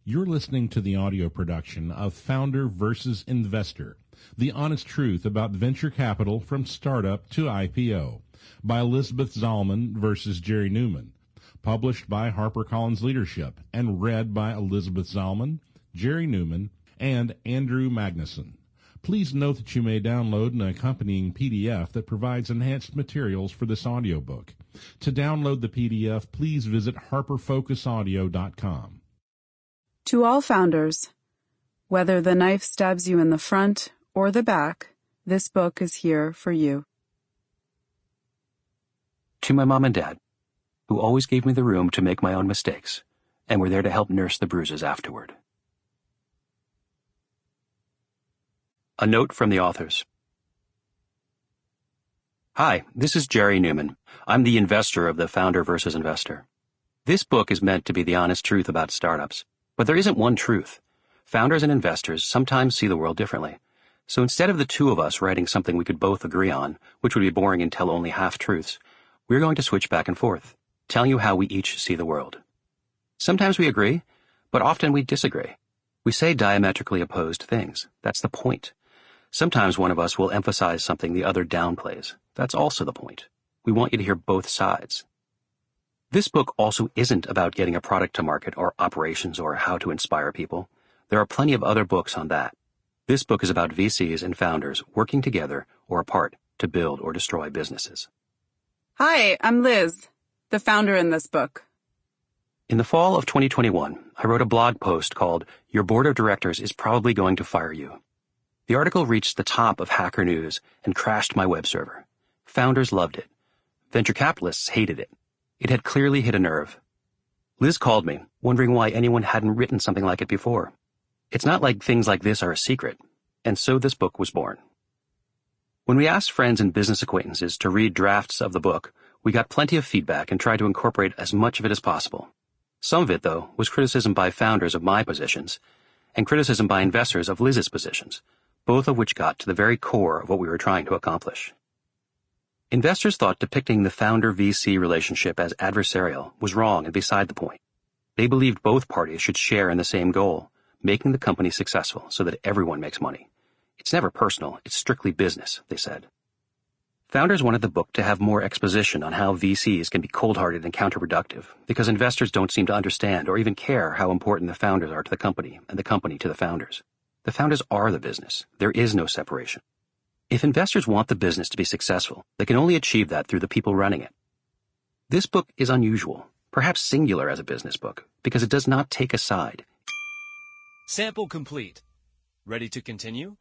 You're listening to the audio production of Founder versus Investor, the honest truth about venture capital from startup to IPO, by Elizabeth Zalman versus Jerry Neumann, published by HarperCollins Leadership and read by Elizabeth Zalman, Jerry Neumann, and Andrew Magnusson. Please note that you may download an accompanying PDF that provides enhanced materials for this audiobook. To download the PDF, please visit harperfocusaudio.com. To all founders, whether the knife stabs you in the front or the back, this book is here for you. To my mom and dad, who always gave me the room to make my own mistakes and were there to help nurse the bruises afterward. A note from the authors. Hi, this is Jerry Neumann. I'm the investor of the Founder versus Investor. This book is meant to be the honest truth about startups. But there isn't one truth. Founders and investors sometimes see the world differently. So instead of the two of us writing something we could both agree on, which would be boring and tell only half-truths, we're going to switch back and forth, telling you how we each see the world. Sometimes we agree, but often we disagree. We say diametrically opposed things. That's the point. Sometimes one of us will emphasize something the other downplays. That's also the point. We want you to hear both sides. This book also isn't about getting a product to market or operations or how to inspire people. There are plenty of other books on that. This book is about VCs and founders working together or apart to build or destroy businesses. Hi, I'm Liz, the founder in this book. In the fall of 2021, I wrote a blog post called "Your Board of Directors is Probably Going to Fire You." The article reached the top of Hacker News and crashed my web server. Founders loved it. Venture capitalists hated it. It had clearly hit a nerve. Liz called me, wondering why anyone hadn't written something like it before. It's not like things like this are a secret, and so this book was born. When we asked friends and business acquaintances to read drafts of the book, we got plenty of feedback and tried to incorporate as much of it as possible. Some of it, though, was criticism by founders of my positions, and criticism by investors of Liz's positions, both of which got to the very core of what we were trying to accomplish. Investors thought depicting the founder-VC relationship as adversarial was wrong and beside the point. They believed both parties should share in the same goal, making the company successful so that everyone makes money. It's never personal, it's strictly business, they said. Founders wanted the book to have more exposition on how VCs can be cold-hearted and counterproductive because investors don't seem to understand or even care how important the founders are to the company and the company to the founders. The founders are the business. There is no separation. If investors want the business to be successful, they can only achieve that through the people running it. This book is unusual, perhaps singular as a business book, because it does not take a side. Sample complete. Ready to continue?